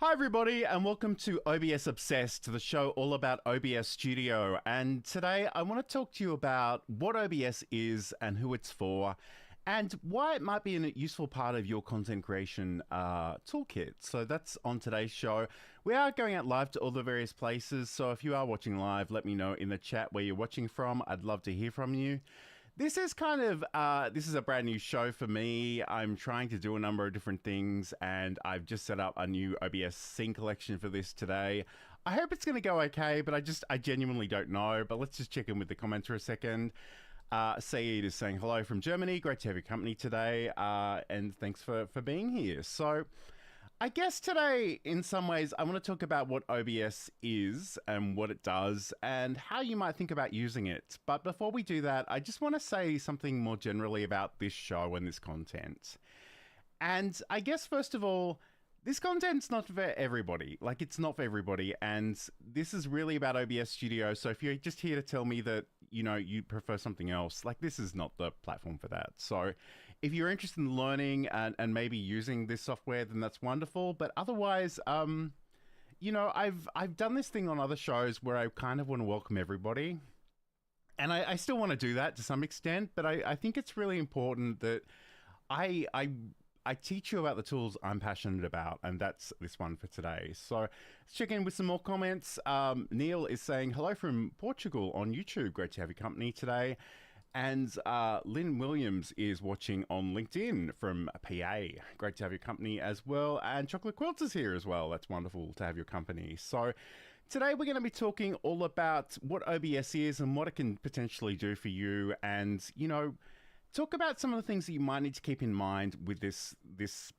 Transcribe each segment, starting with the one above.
Hi everybody and welcome to OBS Obsessed, the show all about OBS Studio. And today I want to talk to you about what OBS is and who it's for and why it might be a useful part of your content creation toolkit. So that's on today's show. We are going out live to all the various places, so if you are watching live, let me know in the chat where you're watching from. I'd love to hear from you. This is kind of, this is a brand new show for me. I'm trying to do a number of different things and I've just set up a new OBS scene collection for this today. I hope it's going to go okay, but I genuinely don't know. But let's just check in with the comments for a second. Saeed is saying hello from Germany. Great to have your company today. And thanks for being here. So I guess today, in some ways, I want to talk about what OBS is and what it does and how you might think about using it. But before we do that, I just want to say something more generally about this show and this content. And I guess, first of all, this content's not for everybody. Like, it's not for everybody. And this is really about OBS Studio. So if you're just here to tell me that, you know, you prefer something else, like, this is not the platform for that. So if you're interested in learning and maybe using this software, then that's wonderful. But otherwise, you know, I've done this thing on other shows where I kind of want to welcome everybody. And I still want to do that to some extent. But I think it's really important that I teach you about the tools I'm passionate about, and that's this one for today. So let's check in with some more comments. Neil is saying hello from Portugal on YouTube. Great to have your company today. And Lynn Williams is watching on LinkedIn from PA. Great to have your company as well. And Chocolate Quilts is here as well. That's wonderful to have your company. So today we're going to be talking all about what OBS is and what it can potentially do for you. And, you know, talk about some of the things that you might need to keep in mind with this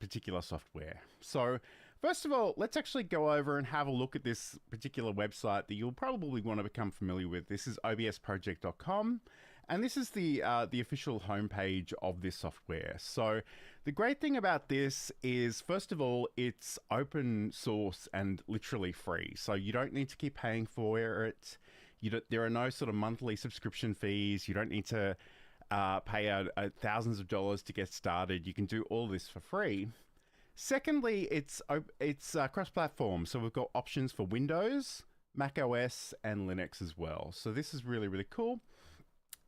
particular software. So first of all, let's actually go over and have a look at this particular website that you'll probably want to become familiar with. This is obsproject.com, and this is the official homepage of this software. So the great thing about this is, first of all, it's open source and literally free. So you don't need to keep paying for it. There are no sort of monthly subscription fees. You don't need to pay out thousands of dollars to get started. You can do all this for free. Secondly, it's cross-platform. So we've got options for Windows, Mac OS, and Linux as well. So this is really, really cool.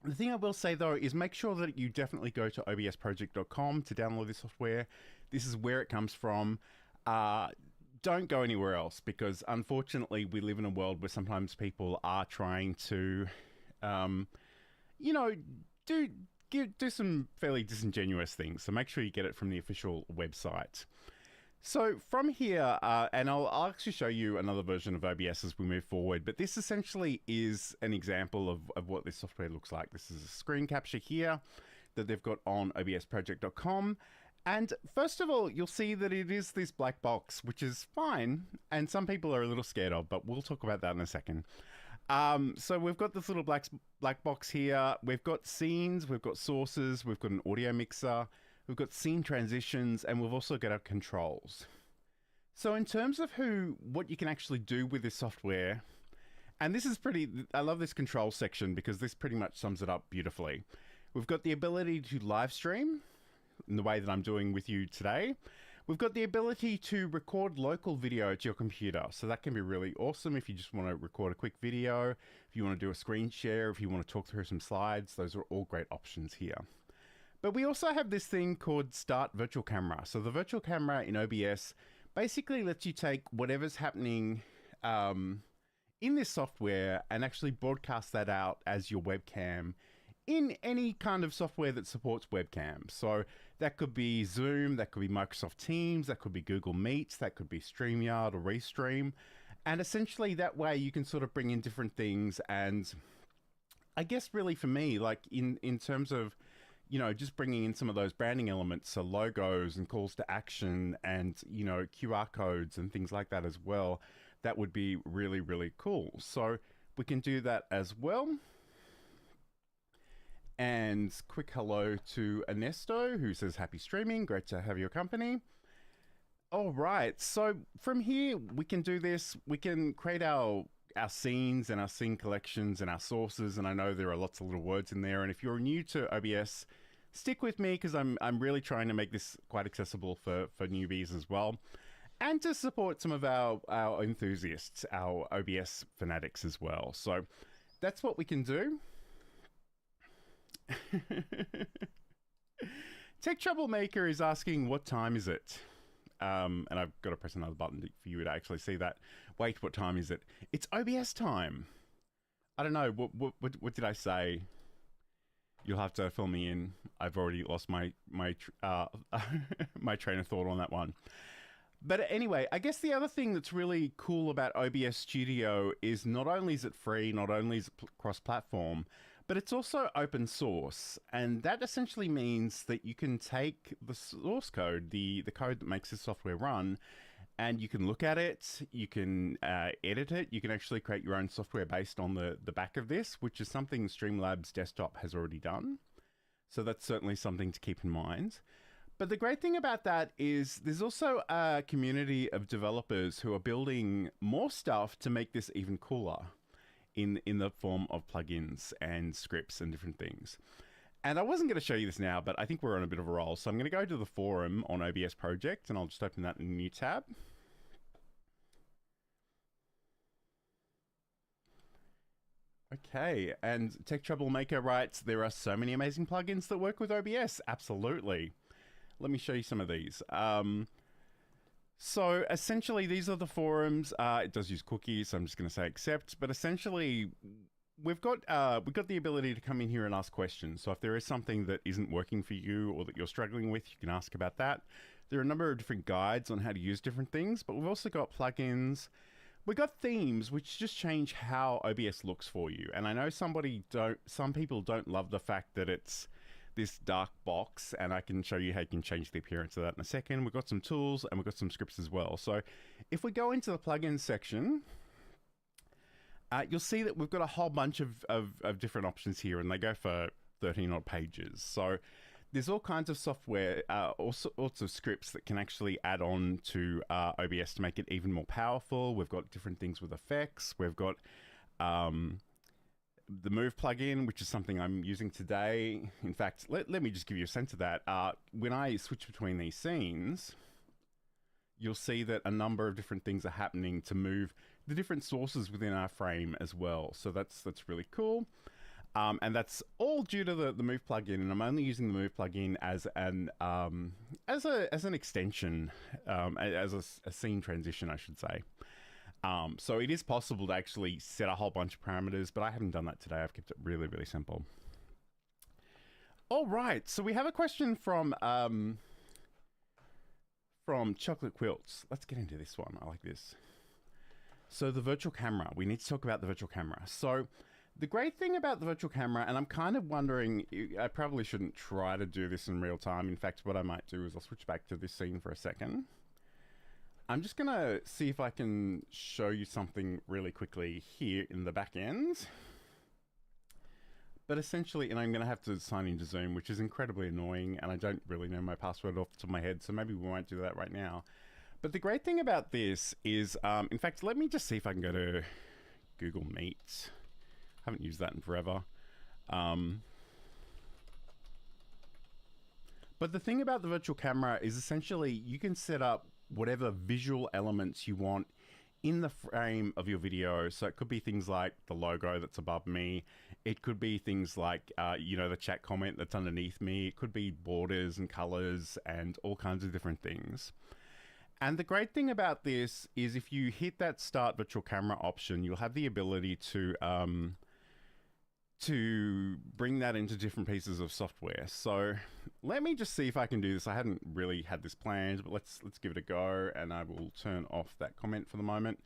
The thing I will say, though, is make sure that you definitely go to obsproject.com to download this software. This is where it comes from. Don't go anywhere else, because unfortunately we live in a world where sometimes people are trying to, you know, do some fairly disingenuous things. So make sure you get it from the official website. So from here, and I'll actually show you another version of OBS as we move forward, but this essentially is an example of what this software looks like. This is a screen capture here that they've got on obsproject.com. And first of all, you'll see that it is this black box, which is fine, and some people are a little scared of, but we'll talk about that in a second. So we've got this little black box here. We've got scenes, we've got sources, we've got an audio mixer, we've got scene transitions, and we've also got our controls. So in terms of what you can actually do with this software, and this is I love this control section because this pretty much sums it up beautifully. We've got the ability to live stream in the way that I'm doing with you today. We've got the ability to record local video to your computer. So that can be really awesome if you just want to record a quick video, if you want to do a screen share, if you want to talk through some slides. Those are all great options here. But we also have this thing called Start Virtual Camera. So the virtual camera in OBS basically lets you take whatever's happening in this software and actually broadcast that out as your webcam in any kind of software that supports webcams. So that could be Zoom, that could be Microsoft Teams, that could be Google Meets, that could be StreamYard or Restream. And essentially that way you can sort of bring in different things. And I guess really for me, like in terms of, you know, just bringing in some of those branding elements, so logos and calls to action and, you know, QR codes and things like that as well, that would be really, really cool. So we can do that as well. And quick hello to Ernesto, who says happy streaming. Great to have your company. All right. So from here, we can do this. We can create our scenes and our scene collections and our sources. And I know there are lots of little words in there. And if you're new to OBS, stick with me because I'm really trying to make this quite accessible for newbies as well. and to support some of our enthusiasts, our OBS fanatics as well. So that's what we can do. Tech Troublemaker is asking, what time is it? And I've got to press another button for you to actually see that. Wait, what time is it? It's OBS time. I don't know. What did I say? You'll have to fill me in. I've already lost my my train of thought on that one. But anyway, I guess the other thing that's really cool about OBS Studio is not only is it free, not only is it cross-platform, but it's also open source. And that essentially means that you can take the source code, the code that makes this software run, and you can look at it, you can edit it, you can actually create your own software based on the back of this, which is something Streamlabs Desktop has already done. So that's certainly something to keep in mind. But the great thing about that is there's also a community of developers who are building more stuff to make this even cooler in the form of plugins and scripts and different things. And I wasn't going to show you this now, but I think we're on a bit of a roll. So I'm going to go to the forum on OBS Project, and I'll just open that in a new tab. Okay, and Tech Troublemaker writes, there are so many amazing plugins that work with OBS. Absolutely. Let me show you some of these. So essentially, these are the forums. It does use cookies, so I'm just going to say accept. But essentially, we've got the ability to come in here and ask questions. So if there is something that isn't working for you or that you're struggling with, you can ask about that. There are a number of different guides on how to use different things, but we've also got plugins. We've got themes, which just change how OBS looks for you. And I know some people don't love the fact that it's this dark box, and I can show you how you can change the appearance of that in a second. We've got some tools and we've got some scripts as well. So if we go into the plugins section, you'll see that we've got a whole bunch of different options here, and they go for 13 odd pages. So there's all kinds of software, all sorts of scripts that can actually add on to OBS to make it even more powerful. We've got different things with effects. We've got the Move plugin, which is something I'm using today. In fact, let me just give you a sense of that. When I switch between these scenes, you'll see that a number of different things are happening to move the different sources within our frame as well. So that's really cool. And that's all due to the Move plugin, and I'm only using the Move plugin as an extension, as a scene transition, I should say. So it is possible to actually set a whole bunch of parameters, but I haven't done that today. I've kept it really, really simple. All right, so we have a question from Chocolate Quilts. Let's get into this one. I like this. So the virtual camera. We need to talk about the virtual camera. So the great thing about the virtual camera, and I'm kind of wondering, I probably shouldn't try to do this in real time. In fact, what I might do is I'll switch back to this scene for a second. I'm just going to see if I can show you something really quickly here in the back end. But essentially, and I'm going to have to sign into Zoom, which is incredibly annoying, and I don't really know my password off the top of my head, so maybe we won't do that right now. But the great thing about this is, in fact, let me just see if I can go to Google Meet. I haven't used that in forever. But the thing about the virtual camera is essentially you can set up whatever visual elements you want in the frame of your video. So it could be things like the logo that's above me. It could be things like, you know, the chat comment that's underneath me. It could be borders and colors and all kinds of different things. And the great thing about this is if you hit that start virtual camera option, you'll have the ability to bring that into different pieces of software. So let me just see if I can do this. I hadn't really had this planned, but let's give it a go, and I will turn off that comment for the moment.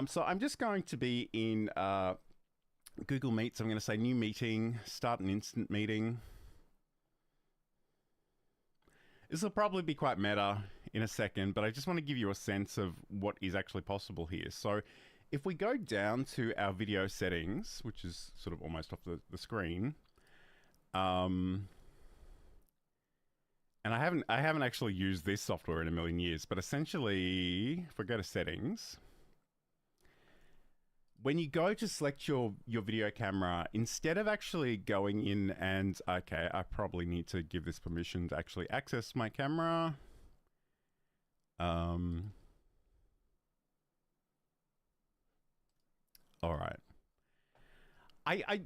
So I'm just going to be in Google Meet. So I'm going to say new meeting, start an instant meeting. This will probably be quite meta in a second, but I just want to give you a sense of what is actually possible here. So if we go down to our video settings, which is sort of almost off the screen, and I haven't actually used this software in a million years, but essentially, if we go to settings, when you go to select your video camera, instead of actually going in and, okay, I probably need to give this permission to actually access my camera. All right. I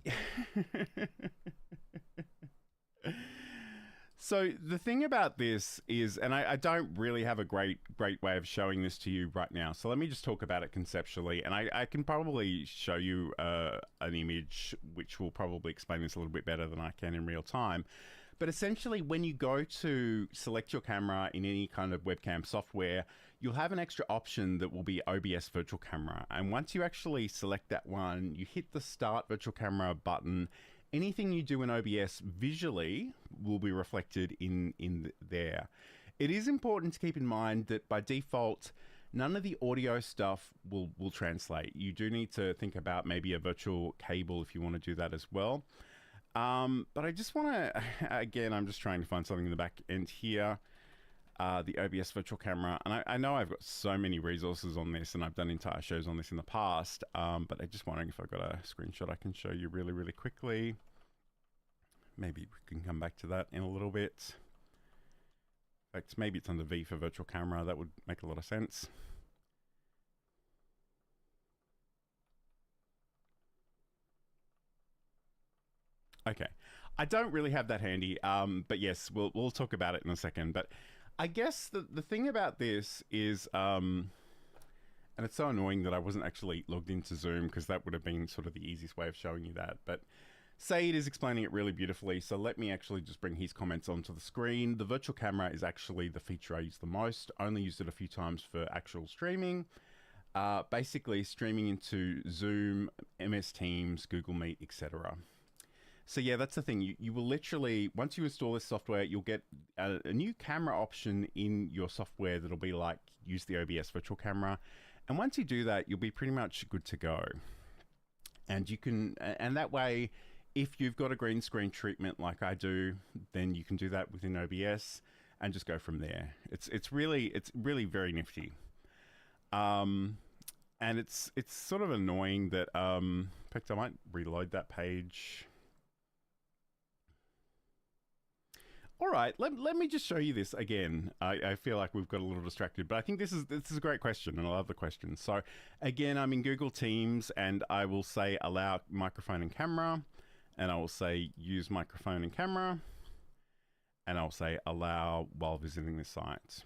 So the thing about this is, and I don't really have a great way of showing this to you right now. So let me just talk about it conceptually, and I can probably show you an image which will probably explain this a little bit better than I can in real time. But essentially, when you go to select your camera in any kind of webcam software, you'll have an extra option that will be OBS Virtual Camera. And once you actually select that one, you hit the Start Virtual Camera button. Anything you do in OBS visually will be reflected in there. It is important to keep in mind that by default, none of the audio stuff will translate. You do need to think about maybe a virtual cable if you want to do that as well. But I just want to, again, I'm just trying to find something in the back end here. The OBS Virtual Camera. And I know I've got so many resources on this, and I've done entire shows on this in the past, but I'm just wondering if I've got a screenshot I can show you really quickly. Maybe we can come back to that in a little bit. In fact, maybe it's under V for Virtual Camera. That would make a lot of sense. Okay. I don't really have that handy, but yes, we'll talk about it in a second. But I guess the thing about this is, and it's so annoying that I wasn't actually logged into Zoom, because that would have been sort of the easiest way of showing you that. But Said is explaining it really beautifully, so let me actually just bring his comments onto the screen. The virtual camera is actually the feature I use the most. Only used it a few times for actual streaming. Basically streaming into Zoom, MS Teams, Google Meet, etc. So yeah, that's the thing. You will literally, once you install this software, you'll get a new camera option in your software that'll be like, use the OBS virtual camera. And once you do that, you'll be pretty much good to go. And you can, and that way, if you've got a green screen treatment like I do, then you can do that within OBS and just go from there. It's really very nifty. And it's sort of annoying that, in fact, I might reload that page. All right, let me just show you this again. I feel like we've got a little distracted, but I think this is a great question, and I love the question. So again, I'm in Google Teams, and I will say allow microphone and camera, and I will say use microphone and camera, and I'll say allow while visiting the site.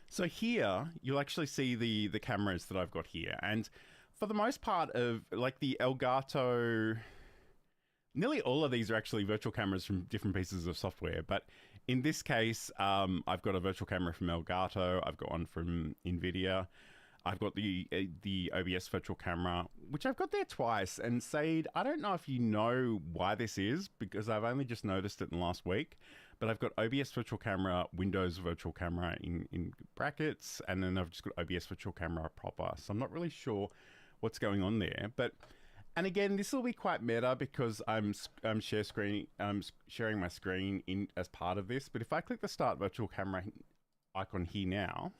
So here, you'll actually see the cameras that I've got here, and for the most part of like the Elgato, nearly all of these are actually virtual cameras from different pieces of software, but in this case, I've got a virtual camera from Elgato, I've got one from NVIDIA, I've got the OBS virtual camera, which I've got there twice, and Said, I don't know if you know why this is, because I've only just noticed it in the last week, but I've got OBS virtual camera, Windows virtual camera in brackets, and then I've just got OBS virtual camera proper, so I'm not really sure what's going on there, but and again, this will be quite meta because I'm sharing my screen in as part of this. But if I click the Start Virtual Camera icon here now,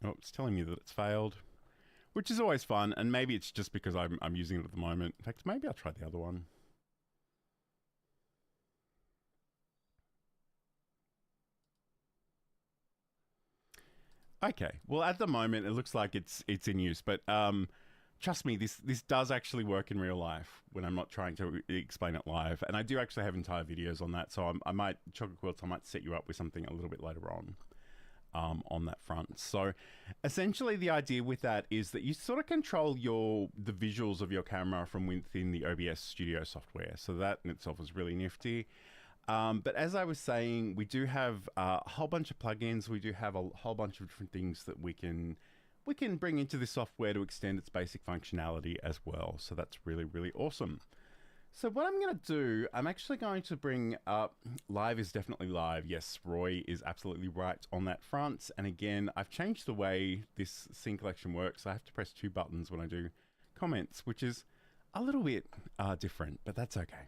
oh, it's telling me that it's failed, which is always fun. And maybe it's just because I'm using it at the moment. In fact, maybe I'll try the other one. Okay, well at the moment it looks like it's in use, but trust me, this does actually work in real life when I'm not trying to explain it live, and I do actually have entire videos on that. So I might, Chocolate Quilts, I might set you up with something a little bit later on that front. So essentially the idea with that is that you sort of control the visuals of your camera from within the OBS Studio software. So that in itself is really nifty. But as I was saying, we do have a whole bunch of plugins. We do have a whole bunch of different things that we can bring into this software to extend its basic functionality as well. So that's really awesome. So what I'm going to do, I'm actually going to bring up, live is definitely live. Yes, Roy is absolutely right on that front. And again, I've changed the way this scene collection works. I have to press 2 buttons when I do comments, which is a little bit different, but that's okay.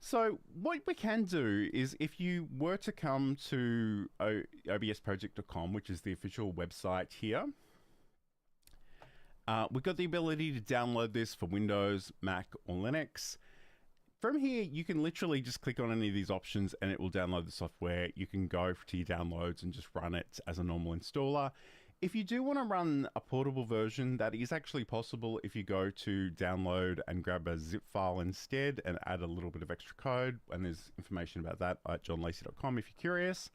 So what we can do is, if you were to come to obsproject.com, which is the official website here, we've got the ability to download this for Windows, Mac, or Linux. from here, you can literally just click on any of these options and it will download the software. You can go to your downloads and just run it as a normal installer. If you do want to run a portable version, that is actually possible if you go to download and grab a zip file instead and add a little bit of extra code. And there's information about that at johnlacey.com if you're curious.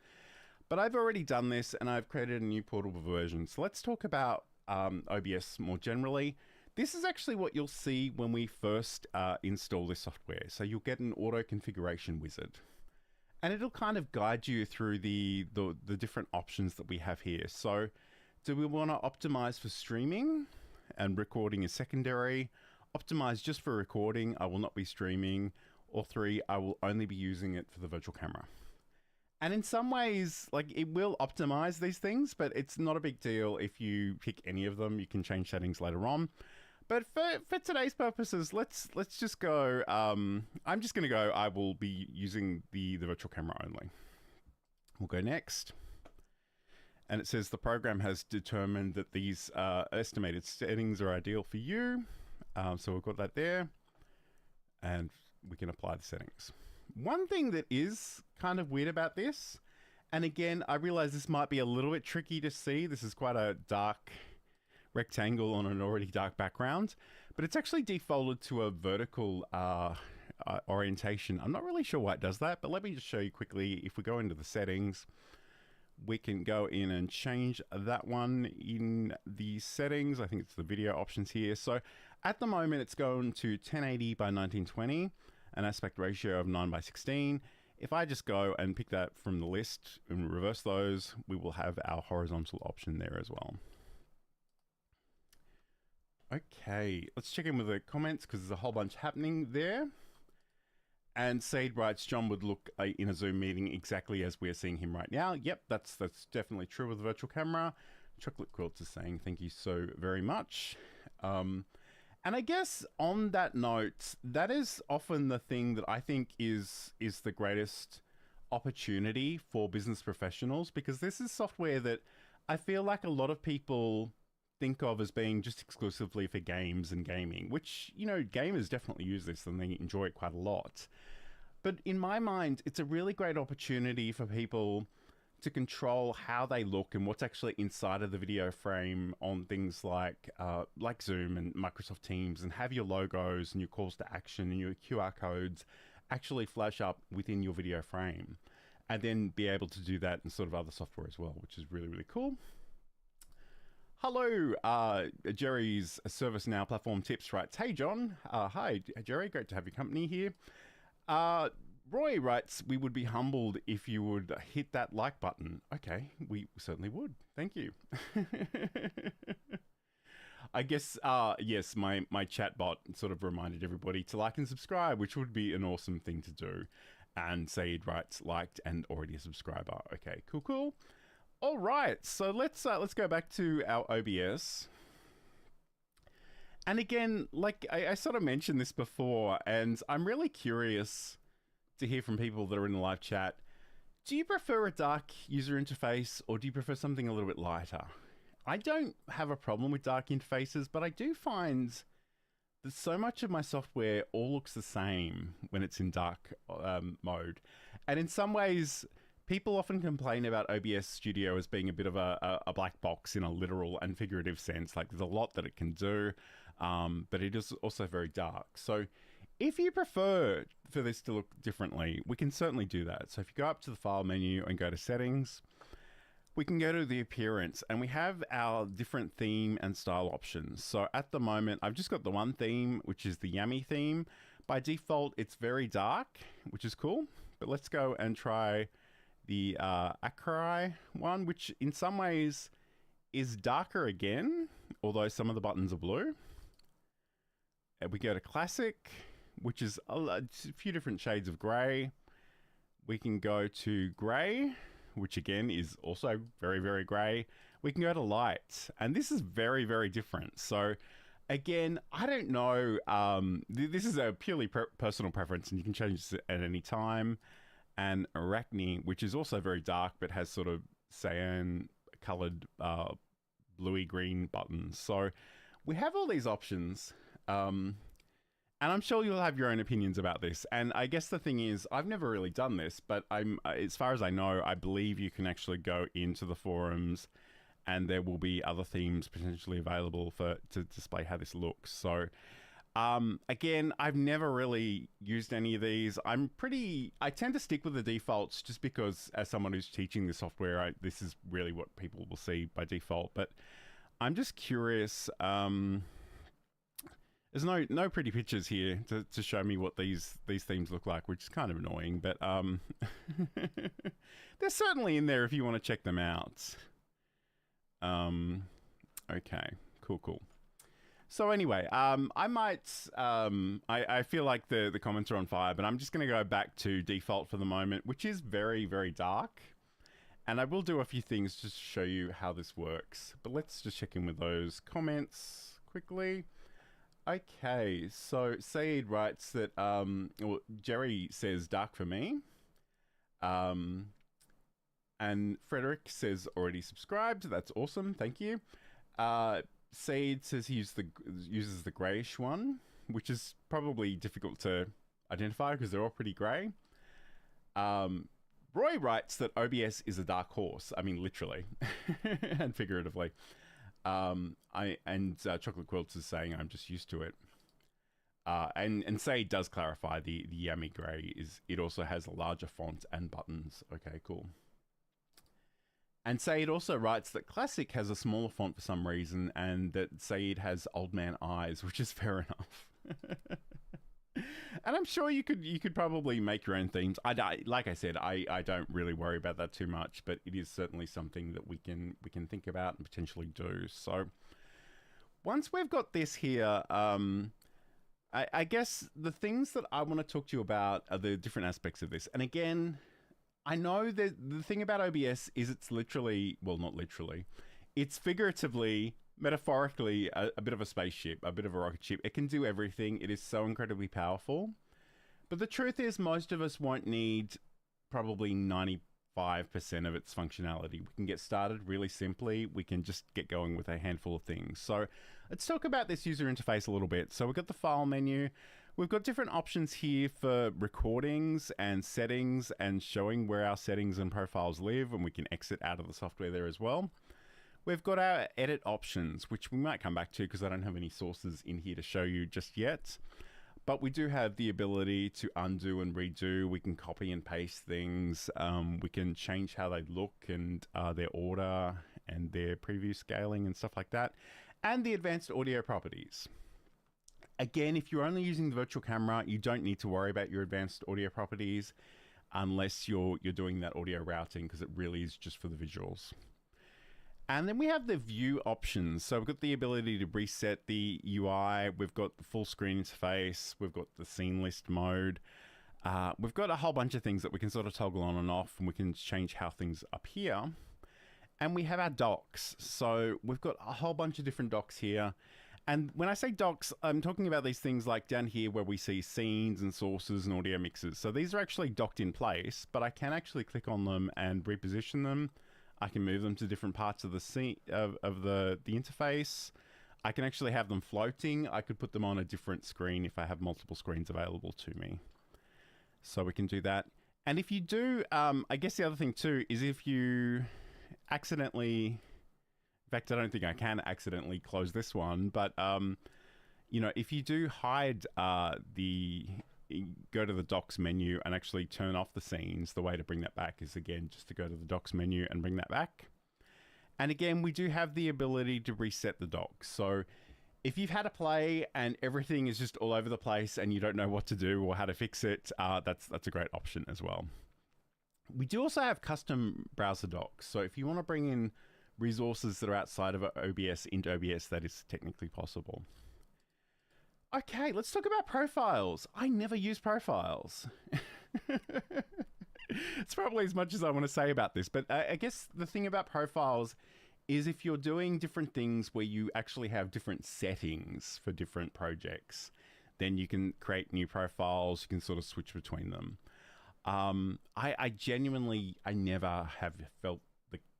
But I've already done this and I've created a new portable version. So let's talk about OBS more generally. This is actually what you'll see when we first install this software. So you'll get an auto configuration wizard. And it'll kind of guide you through the different options that we have here. So do we want to optimize for streaming and recording is secondary? Optimize just for recording, I will not be streaming. Or 3, I will only be using it for the virtual camera. And in some ways, like, it will optimize these things, but it's not a big deal if you pick any of them. You can change settings later on. But for today's purposes, let's just go. I'm just going to go. I will be using the virtual camera only. We'll go next. And it says the program has determined that these estimated settings are ideal for you. So we've got that there. And we can apply the settings. One thing that is kind of weird about this, and again, I realize this might be a little bit tricky to see. This is quite a dark rectangle on an already dark background, but it's actually defaulted to a vertical orientation. I'm not really sure why it does that, but let me just show you quickly. If we go into the settings, we can go in and change that one in the settings. I think it's the video options here. So at the moment, it's going to 1080 by 1920. An aspect ratio of 9:16. If I just go and pick that from the list and reverse those, we will have our horizontal option there as well. Okay, let's check in with the comments because there's a whole bunch happening there. And Said writes, John would look in a Zoom meeting exactly as we're seeing him right now. Yep, that's definitely true with the virtual camera. Chocolate Quilts is saying thank you so very much. And I guess on that note, that is often the thing that I think is the greatest opportunity for business professionals, because this is software that I feel like a lot of people think of as being just exclusively for games and gaming, which, you know, gamers definitely use this and they enjoy it quite a lot. But in my mind, it's a really great opportunity for people to control how they look and what's actually inside of the video frame on things like Zoom and Microsoft Teams, and have your logos and your calls to action and your QR codes actually flash up within your video frame, and then be able to do that in sort of other software as well, which is really, really cool. Hello, Jerry's ServiceNow Platform Tips writes, hey John, hi Jerry, great to have your company here. Roy writes, we would be humbled if you would hit that like button. Okay, we certainly would. Thank you. I guess, yes, my chat bot sort of reminded everybody to like and subscribe, which would be an awesome thing to do. And Said writes, liked and already a subscriber. Okay, cool. All right, so let's go back to our OBS. And again, like I sort of mentioned this before, and I'm really curious to hear from people that are in the live chat. Do you prefer a dark user interface, or do you prefer something a little bit lighter? I don't have a problem with dark interfaces, but I do find that so much of my software all looks the same when it's in dark mode. And in some ways, people often complain about OBS Studio as being a bit of a black box in a literal and figurative sense. Like, there's a lot that it can do, but it is also very dark. So if you prefer for this to look differently, we can certainly do that. So if you go up to the File menu and go to Settings, we can go to the Appearance, and we have our different theme and style options. So at the moment, I've just got the one theme, which is the Yummy theme. By default, it's very dark, which is cool. But let's go and try the Akai one, which in some ways is darker again, although some of the buttons are blue. And we go to Classic, which is a few different shades of grey. We can go to grey, which again is also very, very grey. We can go to light, and this is very, very different. So again, I don't know. This is a purely personal preference, and you can change this at any time. And Arachne, which is also very dark, but has sort of cyan colored bluey green buttons. So we have all these options. And And I'm sure you'll have your own opinions about this. And I guess the thing is, I've never really done this, but as far as I know, I believe you can actually go into the forums and there will be other themes potentially available to display how this looks. So again, I've never really used any of these. I tend to stick with the defaults just because as someone who's teaching the software, this is really what people will see by default. But I'm just curious. There's no pretty pictures here to show me what these themes look like, which is kind of annoying. But they're certainly in there if you want to check them out. Okay, cool. So anyway, I might, I feel like the comments are on fire, but I'm just going to go back to default for the moment, which is very, very dark. And I will do a few things just to show you how this works. But let's just check in with those comments quickly. Okay, so Saeed writes that, well, Jerry says dark for me. And Frederick says already subscribed. That's awesome. Thank you. Saeed says he uses the grayish one, which is probably difficult to identify because they're all pretty grey. Roy writes that OBS is a dark horse. I mean, literally and figuratively. Chocolate Quilts is saying I'm just used to it. And Saeed does clarify the yummy grey it also has a larger font and buttons. Okay, cool. And Saeed also writes that Classic has a smaller font for some reason, and that Saeed has old man eyes, which is fair enough. And I'm sure you could probably make your own themes. Like I said, I don't really worry about that too much, but it is certainly something that we can think about and potentially do. So once we've got this here, I guess the things that I want to talk to you about are the different aspects of this. And again, I know that the thing about OBS is it's literally, well, not literally, it's figuratively, metaphorically a bit of a spaceship, a bit of a rocket ship. It can do everything. It is so incredibly powerful. But the truth is most of us won't need probably 95% of its functionality. We can get started really simply. We can just get going with a handful of things. So let's talk about this user interface a little bit. So we've got the file menu. We've got different options here for recordings and settings and showing where our settings and profiles live, and we can exit out of the software there as well. We've got our edit options, which we might come back to because I don't have any sources in here to show you just yet. But we do have the ability to undo and redo. We can copy and paste things. We can change how they look and their order and their preview scaling and stuff like that. And the advanced audio properties. Again, if you're only using the virtual camera, you don't need to worry about your advanced audio properties unless you're doing that audio routing, because it really is just for the visuals. And then we have the view options. So we've got the ability to reset the UI. We've got the full screen interface. We've got the scene list mode. We've got a whole bunch of things that we can sort of toggle on and off, and we can change how things appear. And we have our docks. So we've got a whole bunch of different docks here. And when I say docks, I'm talking about these things like down here where we see scenes and sources and audio mixes. So these are actually docked in place, but I can actually click on them and reposition them. I can move them to different parts of the scene of the interface. I can actually have them floating. I could put them on a different screen if I have multiple screens available to me. So we can do that. And if you do, I guess the other thing too is if you accidentally... In fact, I don't think I can accidentally close this one, but you know, if you do hide go to the docs menu and actually turn off the scenes, the way to bring that back is again just to go to the docs menu and bring that back. And again, we do have the ability to reset the docs. So if you've had a play and everything is just all over the place and you don't know what to do or how to fix it, that's a great option as well. We do also have custom browser docs. So if you want to bring in resources that are outside of OBS into OBS, that is technically possible. Okay, let's talk about profiles. I never use profiles. It's probably as much as I want to say about this, but I guess the thing about profiles is if you're doing different things where you actually have different settings for different projects, then you can create new profiles, you can sort of switch between them. I genuinely, I never have felt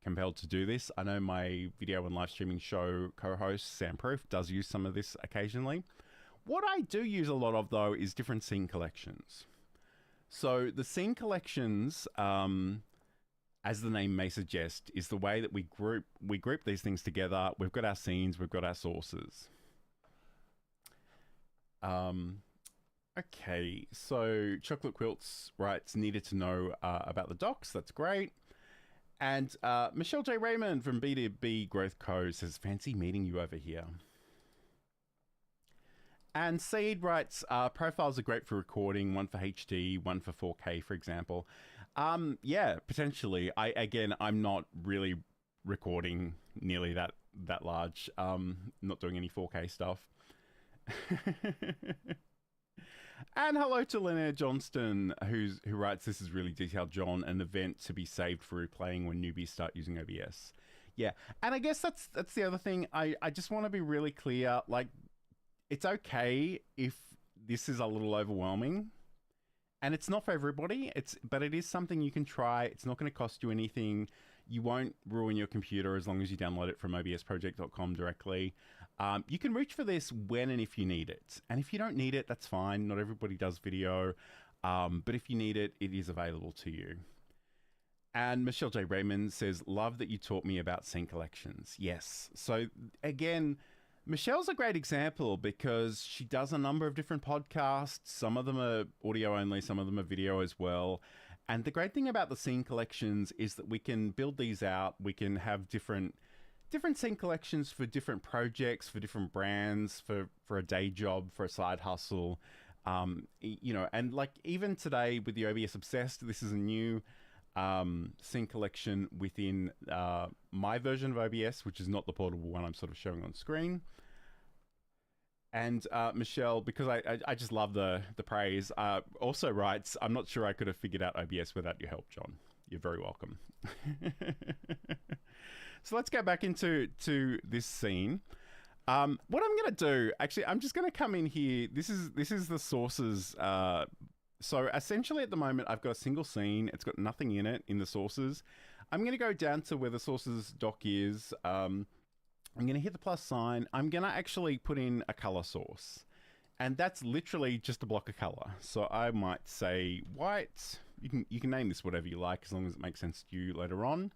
compelled to do this. I know my video and live streaming show co-host Sam Proof does use some of this occasionally. What I do use a lot of, though, is different scene collections. So the scene collections, as the name may suggest, is the way that we group these things together. We've got our scenes, we've got our sources. Okay, so Chocolate Quilts writes, needed to know about the docs. That's great. And Michelle J. Raymond from B2B Growth Co. says, fancy meeting you over here. And Seed writes, profiles are great for recording, one for HD, one for 4K, for example. Yeah, potentially. I'm not really recording nearly that large. Not doing any 4K stuff. And hello to Linnea Johnston, who writes, this is really detailed, John, an event to be saved for replaying when newbies start using OBS. Yeah, and I guess that's the other thing. I just want to be really clear, like, it's okay if this is a little overwhelming, and it's not for everybody, but it is something you can try. It's not going to cost you anything. You won't ruin your computer as long as you download it from obsproject.com directly. You can reach for this when and if you need it. And if you don't need it, that's fine. Not everybody does video. But if you need it, it is available to you. And Michelle J. Raymond says, love that you taught me about scene collections. Yes. So again, Michelle's a great example because she does a number of different podcasts. Some of them are audio only, some of them are video as well. And the great thing about the scene collections is that we can build these out. We can have different scene collections for different projects, for different brands, for a day job, for a side hustle. You know, and like even today with the OBS Obsessed, this is a new scene collection within my version of OBS, which is not the portable one I'm sort of showing on screen. And Michelle, because I just love the praise, also writes, I'm not sure I could have figured out OBS without your help, John. You're very welcome. So let's go back into this scene. What I'm going to do, actually, I'm just going to come in here. This is the sources. So essentially at the moment, I've got a single scene. It's got nothing in it in the sources. I'm going to go down to where the sources doc is. I'm going to hit the plus sign. I'm going to actually put in a color source. And that's literally just a block of color. So I might say white. You can name this whatever you like as long as it makes sense to you later on.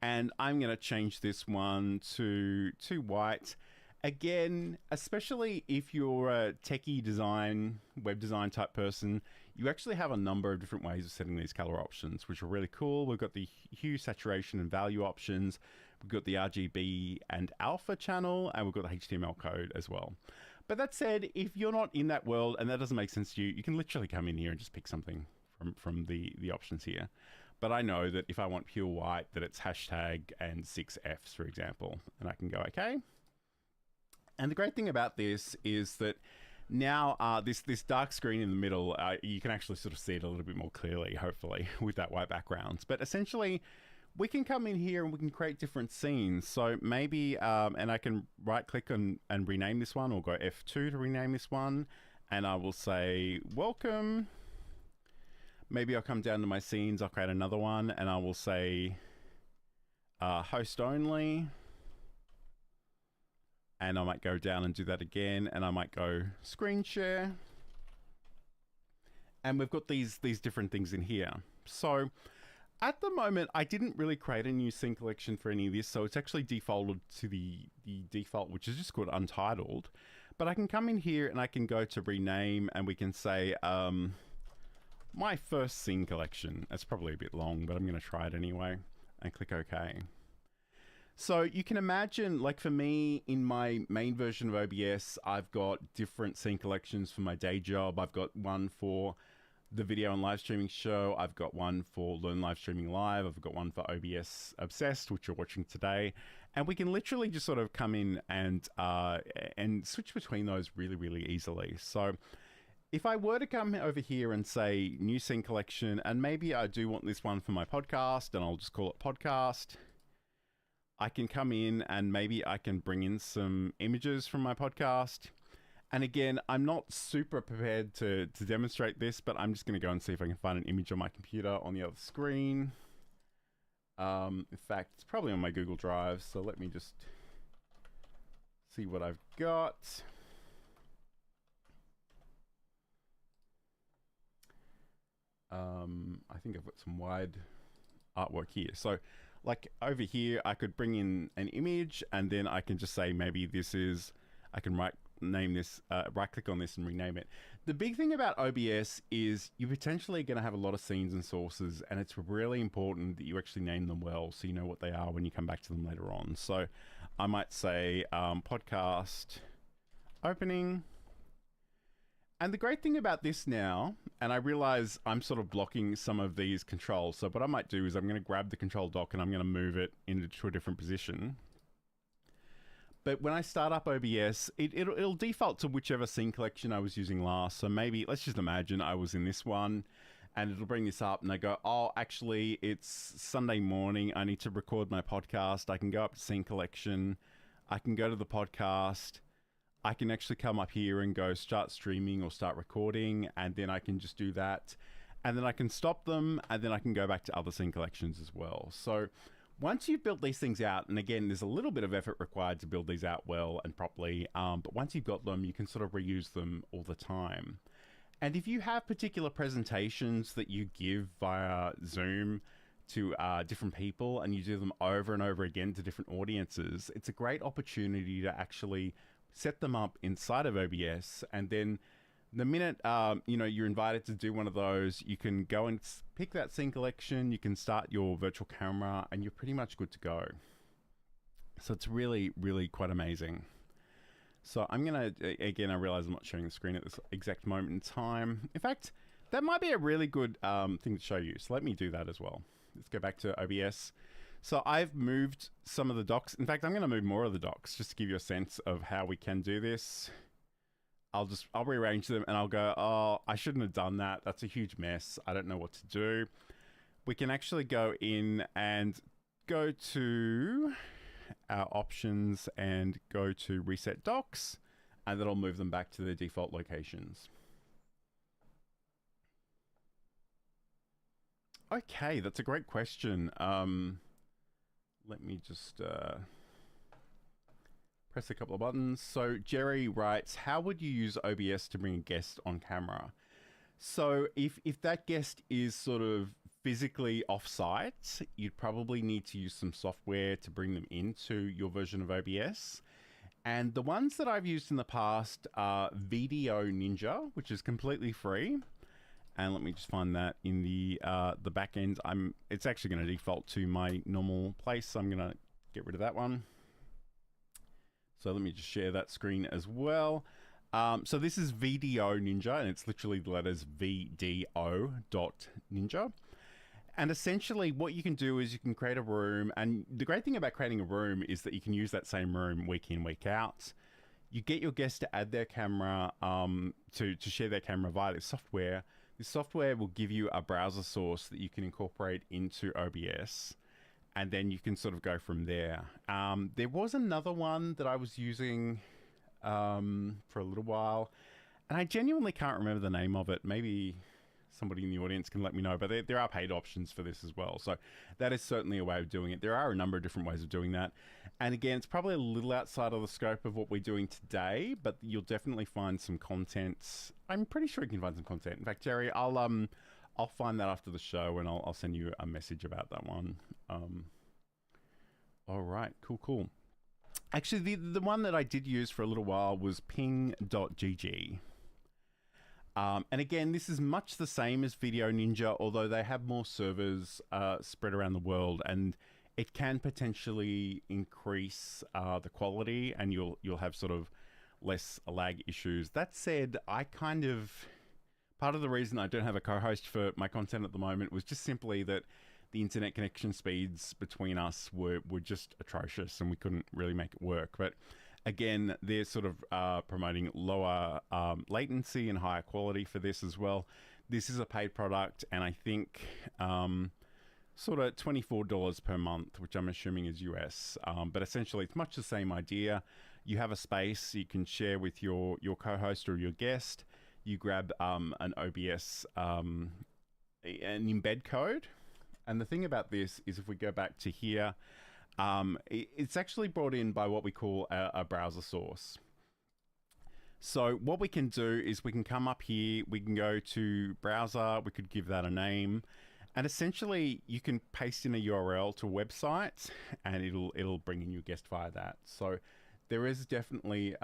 And I'm going to change this one to white. Again, especially if you're a techie design, web design type person, you actually have a number of different ways of setting these color options, which are really cool. We've got the hue, saturation, and value options. We've got the RGB and alpha channel, and we've got the HTML code as well. But that said, if you're not in that world and that doesn't make sense to you, you can literally come in here and just pick something from the options here. But I know that if I want pure white, that it's hashtag and 6 Fs, for example, and I can go okay. And the great thing about this is that now this dark screen in the middle, you can actually sort of see it a little bit more clearly, hopefully, with that white background. But essentially, we can come in here and we can create different scenes. So maybe, and I can right click and rename this one, or go F2 to rename this one. And I will say, welcome. Maybe I'll come down to my scenes, I'll create another one, and I will say host only. And I might go down and do that again, and I might go screen share. And we've got these different things in here. So at the moment, I didn't really create a new scene collection for any of this, so it's actually defaulted to the default, which is just called untitled. But I can come in here and I can go to rename, and we can say my first scene collection. That's probably a bit long, but I'm going to try it anyway, and click OK. So you can imagine, like for me, in my main version of OBS, I've got different scene collections for my day job. I've got one for the video and live streaming show. I've got one for Learn Live Streaming Live. I've got one for OBS Obsessed, which you're watching today. And we can literally just sort of come in and switch between those really, really easily. So if I were to come over here and say new scene collection, and maybe I do want this one for my podcast, and I'll just call it podcast. I can come in and maybe I can bring in some images from my podcast. And again, I'm not super prepared to demonstrate this, but I'm just going to go and see if I can find an image on my computer on the other screen. In fact, it's probably on my Google Drive. So let me just see what I've got. I think I've got some wide artwork here. So like over here, I could bring in an image and then I can just say maybe this is, I can right click on this and rename it. The big thing about OBS is you're potentially going to have a lot of scenes and sources, and it's really important that you actually name them well so you know what they are when you come back to them later on. So I might say podcast opening. And the great thing about this now, and I realize I'm sort of blocking some of these controls. So what I might do is I'm going to grab the control dock and I'm going to move it into a different position. But when I start up OBS, it'll default to whichever scene collection I was using last. So maybe, let's just imagine I was in this one and it'll bring this up and I go, oh, actually it's Sunday morning. I need to record my podcast. I can go up to scene collection. I can go to the podcast. I can actually come up here and go start streaming or start recording, and then I can just do that. And then I can stop them, and then I can go back to other scene collections as well. So once you've built these things out, and again, there's a little bit of effort required to build these out well and properly, but once you've got them, you can sort of reuse them all the time. And if you have particular presentations that you give via Zoom to different people, and you do them over and over again to different audiences, it's a great opportunity to actually set them up inside of OBS, and then the minute you know, you're invited to do one of those, you can go and pick that scene collection, you can start your virtual camera, and you're pretty much good to go. So it's really, really quite amazing. So I'm gonna, again, I realize I'm not sharing the screen at this exact moment in time. In fact, that might be a really good thing to show you. So let me do that as well. Let's go back to OBS. So I've moved some of the docks. In fact, I'm going to move more of the docks just to give you a sense of how we can do this. I'll rearrange them and I'll go, oh, I shouldn't have done that. That's a huge mess. I don't know what to do. We can actually go in and go to our options and go to reset docks, and that'll move them back to their default locations. Okay, that's a great question. Let me just press a couple of buttons. So Jerry writes, how would you use OBS to bring a guest on camera? So if that guest is sort of physically off-site, you'd probably need to use some software to bring them into your version of OBS. And the ones that I've used in the past are Video Ninja, which is completely free. And let me just find that in the back end. It's actually going to default to my normal place. So I'm going to get rid of that one. So let me just share that screen as well. So this is Video Ninja, and it's literally the letters VDO.ninja. And essentially what you can do is you can create a room. And the great thing about creating a room is that you can use that same room week in, week out. You get your guests to add their camera, to share their camera via this software. This software will give you a browser source that you can incorporate into OBS, and then you can sort of go from there. There was another one that I was using for a little while, and I genuinely can't remember the name of it. Maybe somebody in the audience can let me know, but there are paid options for this as well. So that is certainly a way of doing it. There are a number of different ways of doing that. And again, it's probably a little outside of the scope of what we're doing today, but you'll definitely find some content. I'm pretty sure you can find some content. In fact, Jerry, I'll find that after the show, and I'll send you a message about that one. All right, cool. Actually, the one that I did use for a little while was ping.gg. And again, this is much the same as Video Ninja, although they have more servers spread around the world, and it can potentially increase the quality, and you'll have sort of less lag issues. That said, part of the reason I don't have a co-host for my content at the moment was just simply that the internet connection speeds between us were just atrocious, and we couldn't really make it work. But again, they're sort of promoting lower latency and higher quality for this as well. This is a paid product, and I think sort of $24 per month, which I'm assuming is US. But essentially, it's much the same idea. You have a space you can share with your co-host or your guest. You grab an OBS, an embed code. And the thing about this is if we go back to here, it's actually brought in by what we call a browser source. So what we can do is we can come up here, we can go to browser, we could give that a name, and essentially you can paste in a URL to a website and it'll bring in your guest via that. So there is definitely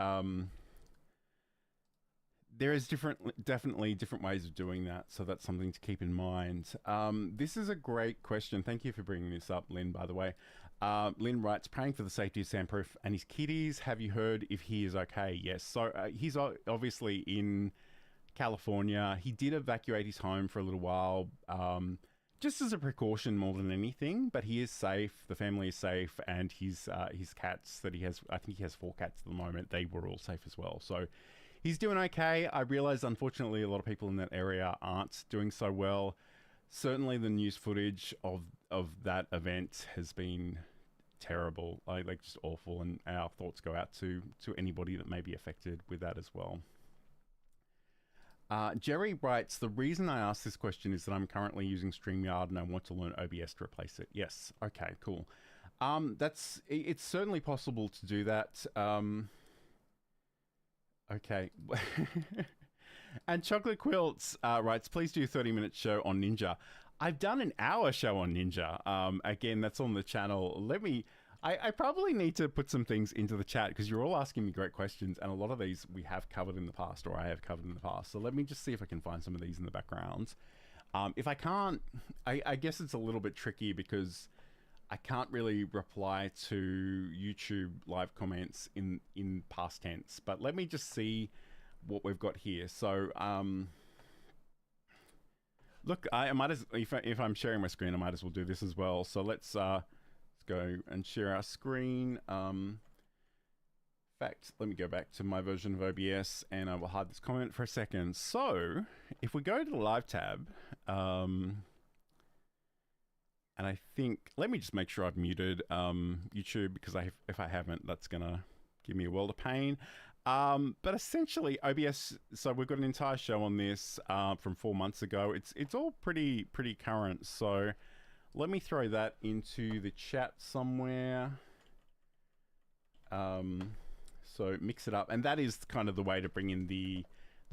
definitely different ways of doing that. So that's something to keep in mind. This is a great question. Thank you for bringing this up, Lynn, by the way. Lynn writes, praying for the safety of Sandproof and his kitties. Have you heard if he is okay? Yes. So he's obviously in California. He did evacuate his home for a little while, just as a precaution more than anything, but he is safe. The family is safe, and his cats that he has, I think he has 4 cats at the moment, they were all safe as well. So he's doing okay. I realize, unfortunately, a lot of people in that area aren't doing so well. Certainly the news footage of that event has been terrible, like just awful, and our thoughts go out to anybody that may be affected with that as well. Jerry writes, the reason I asked this question is that I'm currently using StreamYard and I want to learn OBS to replace it. Yes. Okay, cool. It's certainly possible to do that. Okay. And Chocolate Quilts writes, please do a 30-minute show on Ninja. I've done an hour show on Ninja. Again, that's on the channel. I probably need to put some things into the chat because you're all asking me great questions, and a lot of these we have covered in the past, or I have covered in the past. So let me just see if I can find some of these in the background. If I can't, I guess it's a little bit tricky because I can't really reply to YouTube live comments in past tense. But let me just see what we've got here. So look, I might as if I'm sharing my screen, I might as well do this as well. So let's go and share our screen. In fact, let me go back to my version of OBS and I will hide this comment for a second. So if we go to the live tab, and I think, let me just make sure I've muted YouTube, because if I haven't, that's gonna give me a world of pain. But essentially OBS, so we've got an entire show on this from 4 months ago. It's all pretty current. So let me throw that into the chat somewhere. So mix it up, and that is kind of the way to bring in the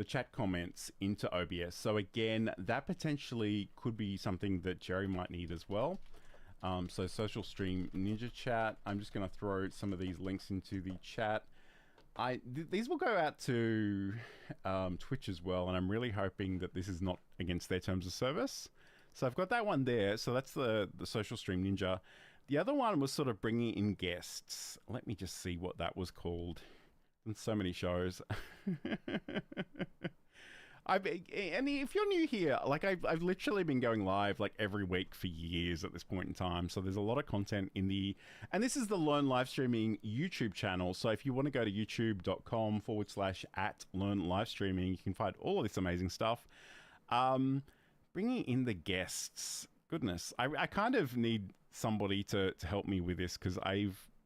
chat comments into OBS. So again, that potentially could be something that Jerry might need as well. So Social Stream Ninja Chat. I'm just going to throw some of these links into the chat. These will go out to Twitch as well, and I'm really hoping that this is not against their terms of service. So I've got that one there. So that's the Social Stream Ninja. The other one was sort of bringing in guests. Let me just see what that was called. And so many shows. And if you're new here, like I've literally been going live like every week for years at this point in time. So there's a lot of content in and this is the Learn Livestreaming YouTube channel. So if you want to go to youtube.com/@Learn Livestreaming, you can find all of this amazing stuff. Bringing in the guests. Goodness, I kind of need somebody to help me with this, because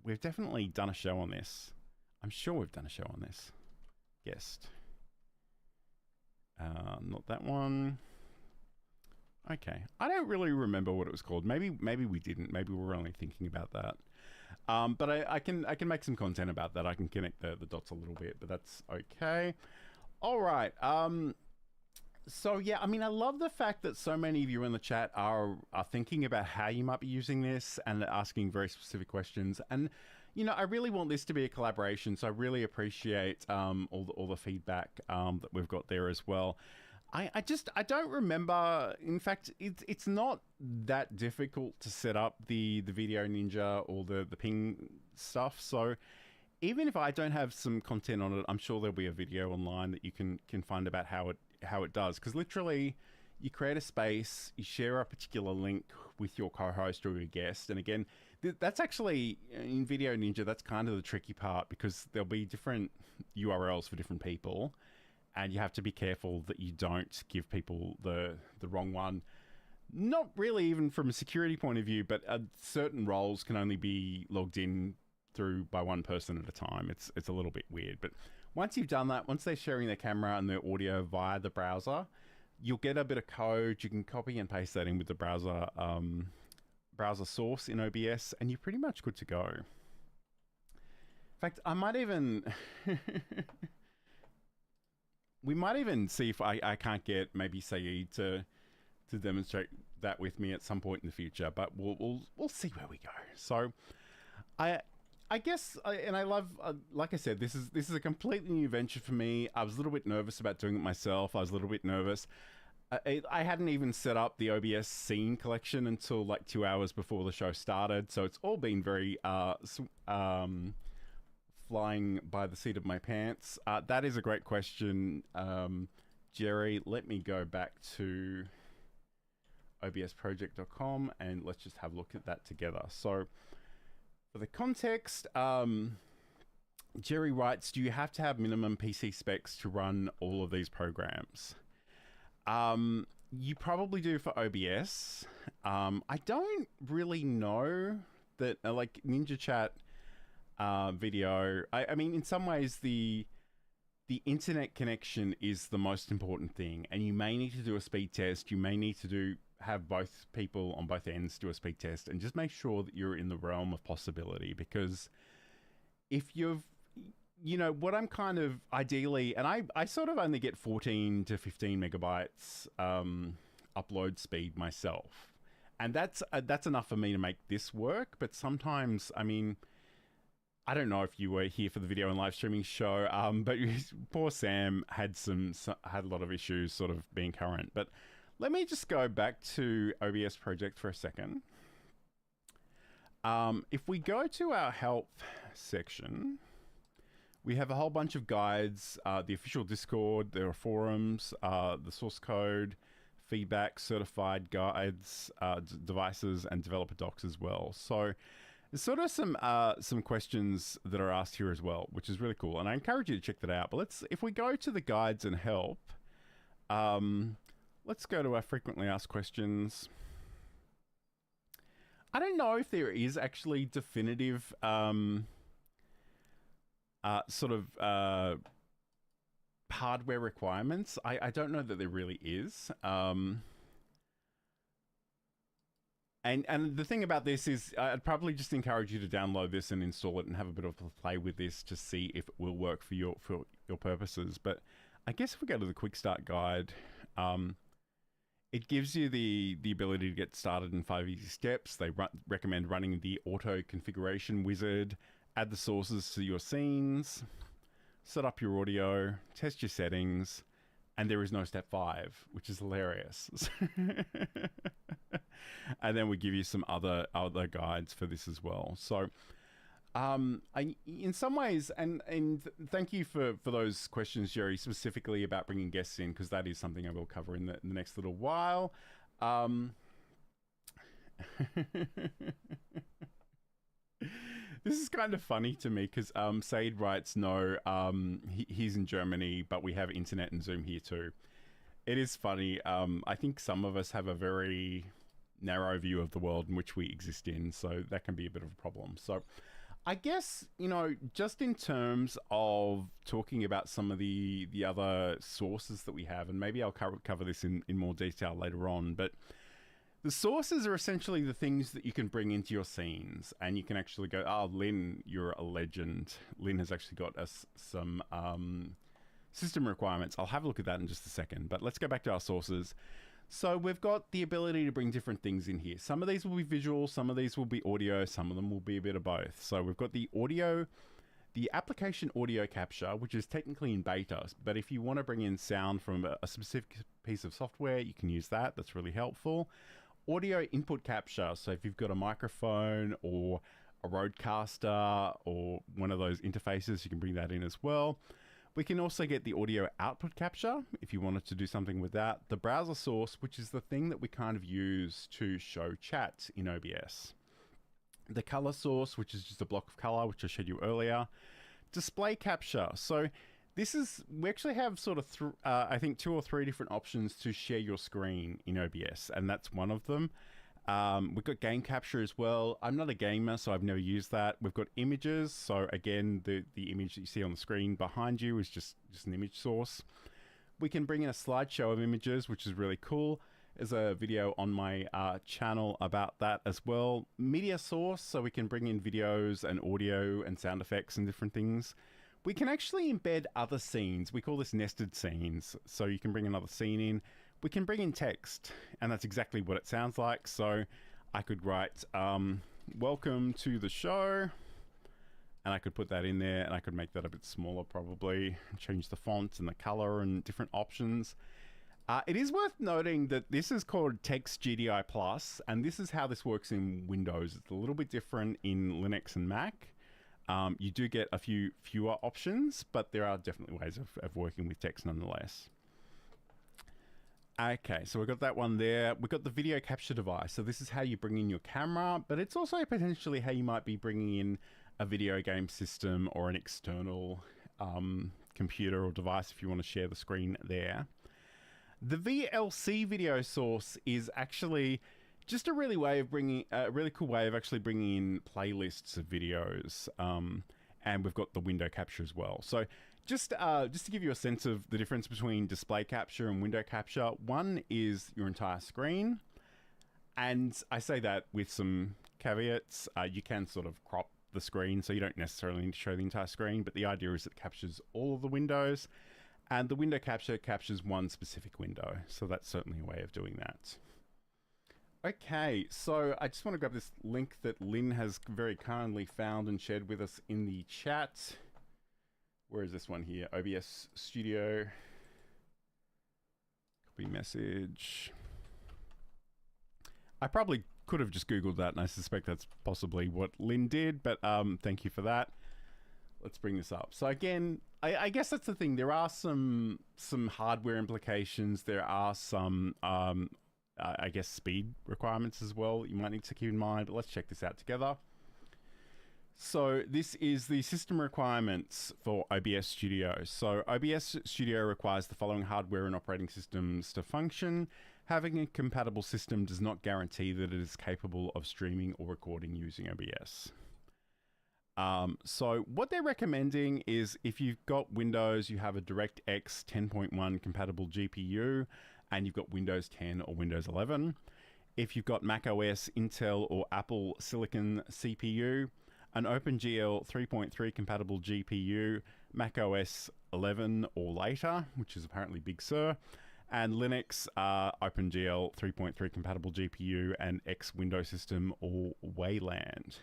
we've definitely done a show on this. I'm sure we've done a show on this. Guest. Not that one. Okay. I don't really remember what it was called. Maybe we didn't. Maybe we were only thinking about that. But I can make some content about that. I can connect the dots a little bit, but that's okay. All right. So yeah, I mean, I love the fact that so many of you in the chat are thinking about how you might be using this and asking very specific questions. And you know, I really want this to be a collaboration, so I really appreciate all the feedback that we've got there as well. I don't remember. In fact, it's not that difficult to set up the Video Ninja or the ping stuff. So even if I don't have some content on it, I'm sure there'll be a video online that you can find about how it does. Because literally, you create a space, you share a particular link with your co-host or your guest, and again, that's actually in Video Ninja. That's kind of the tricky part, because there'll be different URLs for different people, and you have to be careful that you don't give people the wrong one. Not really even from a security point of view, but certain roles can only be logged in through by one person at a time. It's a little bit weird, but once you've done that, once they're sharing their camera and their audio via the browser, you'll get a bit of code. You can copy and paste that in with the browser source in OBS, and you're pretty much good to go. In fact, I might even we might even see if I can't get maybe Saeed to demonstrate that with me at some point in the future, but we'll see where we go. So I guess, and I love, like I said, this is a completely new venture for me. I was a little bit nervous about doing it myself. I was a little bit nervous. I hadn't even set up the OBS scene collection until like 2 hours before the show started, so it's all been very flying by the seat of my pants. That is a great question, Jerry. Let me go back to obsproject.com and let's just have a look at that together. So for the context, Jerry writes, do you have to have minimum PC specs to run all of these programs? You probably do for OBS. I don't really know that, like Ninja Chat video, I mean, in some ways the internet connection is the most important thing, and you may need to do a speed test. You may need to have both people on both ends do a speed test, and just make sure that you're in the realm of possibility, because if you know what I'm kind of ideally, and I sort of only get 14 to 15 megabytes upload speed myself, and that's enough for me to make this work. But sometimes, I mean, I don't know if you were here for the video and live streaming show, but poor Sam had had a lot of issues sort of being current. But let me just go back to OBS Project for a second. If we go to our help section, we have a whole bunch of guides, the official Discord, there are forums, the source code, feedback, certified guides, devices, and developer docs as well. So there's sort of some questions that are asked here as well, which is really cool, and I encourage you to check that out. But if we go to the guides and help, let's go to our frequently asked questions. I don't know if there is actually definitive sort of hardware requirements. I don't know that there really is. And the thing about this is I'd probably just encourage you to download this and install it and have a bit of a play with this to see if it will work for your purposes. But I guess if we go to the quick start guide, it gives you the ability to get started in 5 easy steps. They recommend running the auto configuration wizard, add the sources to your scenes, set up your audio, test your settings, and there is no step 5, which is hilarious. And then we give you some other guides for this as well. So in some ways, and thank you for those questions, Jerry, specifically about bringing guests in, because that is something I will cover in the next little while. This is kind of funny to me because Said writes, no, he's in Germany, but we have internet and Zoom here too. It is funny. I think some of us have a very narrow view of the world in which we exist in, so that can be a bit of a problem. So I guess, you know, just in terms of talking about some of the other sources that we have, and maybe I'll cover this in more detail later on, but the sources are essentially the things that you can bring into your scenes, and you can actually go, oh, Lynn, you're a legend. Lynn has actually got us some system requirements. I'll have a look at that in just a second, but let's go back to our sources. So we've got the ability to bring different things in here. Some of these will be visual, some of these will be audio, some of them will be a bit of both. So we've got the audio, the application audio capture, which is technically in beta, but if you want to bring in sound from a specific piece of software, you can use that. That's really helpful. Audio input capture, so if you've got a microphone or a roadcaster or one of those interfaces, you can bring that in as well. We can also get the audio output capture if you wanted to do something with that. The browser source, which is the thing that we kind of use to show chat in OBS. The color source, which is just a block of color, which I showed you earlier. Display capture. So this is, we actually have sort of, I think 2 or 3 different options to share your screen in OBS, and that's one of them. We've got game capture as well. I'm not a gamer, so I've never used that. We've got images. So again, the image that you see on the screen behind you is just an image source. We can bring in a slideshow of images, which is really cool. There's a video on my channel about that as well. Media source, so we can bring in videos and audio and sound effects and different things. we can actually embed other scenes. We call this nested scenes. So you can bring another scene in. We can bring in text, and that's exactly what it sounds like. So I could write, welcome to the show, and I could put that in there, and I could make that a bit smaller probably, change the font and the color and different options. It is worth noting that this is called Text GDI Plus, and this is how this works in Windows. It's a little bit different in Linux and Mac. You do get a few fewer options, but there are definitely ways of working with text nonetheless. Okay, so we've got that one there. We've got the video capture device. So this is how you bring in your camera, but it's also potentially how you might be bringing in a video game system or an external computer or device if you want to share the screen there. The VLC video source is actually just a really cool way of actually bringing in playlists of videos, and we've got the window capture as well. So just to give you a sense of the difference between display capture and window capture, one is your entire screen, and I say that with some caveats. You can sort of crop the screen, so you don't necessarily need to show the entire screen, but the idea is it captures all of the windows, and the window capture captures one specific window. So that's certainly a way of doing that. Okay, so I just want to grab this link that Lynn has very kindly found and shared with us in the chat. Where is this one here? OBS Studio. Copy message. I probably could have just Googled that, and I suspect that's possibly what Lynn did, but thank you for that. Let's bring this up. So again, I guess that's the thing. There are some hardware implications. There are some, I guess, speed requirements as well you might need to keep in mind, but let's check this out together. So this is the system requirements for OBS Studio. So OBS Studio requires the following hardware and operating systems to function. Having a compatible system does not guarantee that it is capable of streaming or recording using OBS. So what they're recommending is if you've got Windows, you have a DirectX 10.1 compatible GPU, and you've got Windows 10 or Windows 11. If you've got Mac OS, Intel or Apple Silicon CPU, an OpenGL 3.3 compatible GPU, Mac OS 11 or later, which is apparently Big Sur, and Linux, OpenGL 3.3 compatible GPU, and X Window System or Wayland.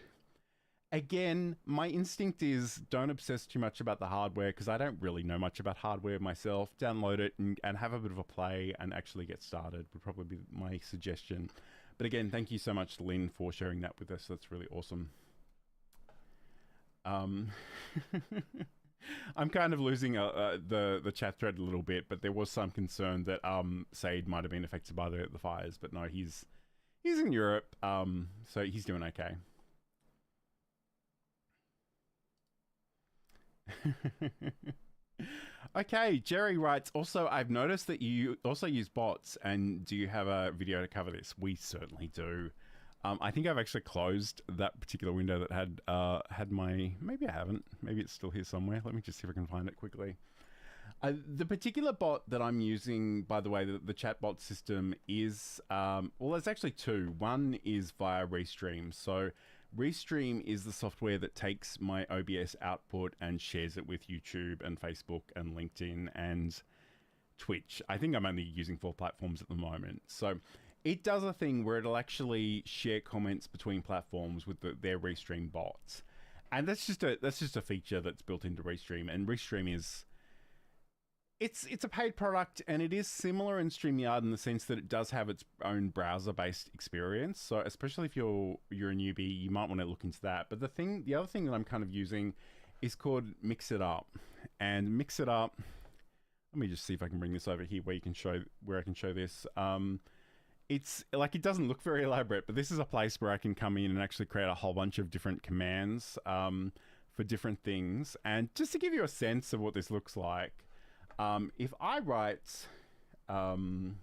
Again, my instinct is don't obsess too much about the hardware because I don't really know much about hardware myself. Download it and have a bit of a play and actually get started would probably be my suggestion. But again, thank you so much, Lynn, for sharing that with us. That's really awesome. I'm kind of losing the chat thread a little bit, but there was some concern that Said might have been affected by the fires, but no, he's in Europe, so he's doing okay. Okay, Jerry writes, also, I've noticed that you also use bots, and do you have a video to cover this? We certainly do. I think I've actually closed that particular window that had my, maybe I haven't, maybe it's still here somewhere. Let me just see if I can find it quickly. The particular bot that I'm using, by the way, the chatbot system is, well, there's actually two. One is via Restream. So Restream is the software that takes my OBS output and shares it with YouTube and Facebook and LinkedIn and Twitch. I think I'm only using 4 platforms at the moment. So it does a thing where it'll actually share comments between platforms with their Restream bots. And that's just a feature that's built into Restream. And Restream is, it's a paid product, and it is similar in StreamYard in the sense that it does have its own browser-based experience. So especially if you're a newbie, you might want to look into that. But the other thing that I'm kind of using is called Mix It Up. And Mix It Up, let me just see if I can bring this over here where I can show this. It's like, it doesn't look very elaborate, but this is a place where I can come in and actually create a whole bunch of different commands for different things. And just to give you a sense of what this looks like, if I write, I'm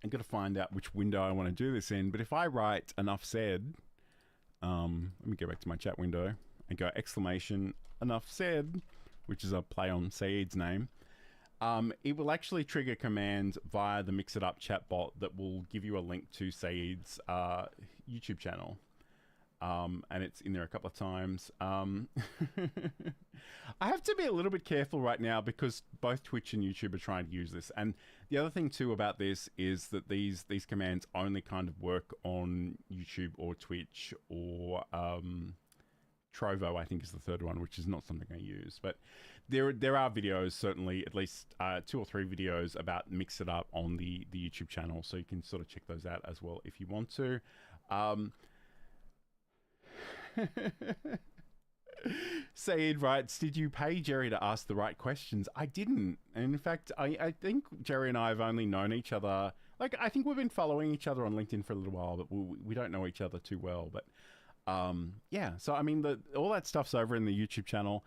going to find out which window I want to do this in, but if I write enough said, let me go back to my chat window and go exclamation enough said, which is a play on Saeed's name. It will actually trigger command via the Mix It Up chatbot that will give you a link to Saeed's YouTube channel. and it's in there a couple of times. I have to be a little bit careful right now because both Twitch and YouTube are trying to use this. And the other thing too about this is that these commands only kind of work on YouTube or Twitch or Trovo, I think is the third one, which is not something I use. But there are videos, certainly at least 2 or 3 videos about Mix It Up on the YouTube channel, so you can sort of check those out as well if you want to. Said writes, did you pay Jerry to ask the right questions? I didn't. And in fact, I think Jerry and I have only known each other, like, I think we've been following each other on LinkedIn for a little while, but we don't know each other too well. But yeah, so I mean, all that stuff's over in the YouTube channel.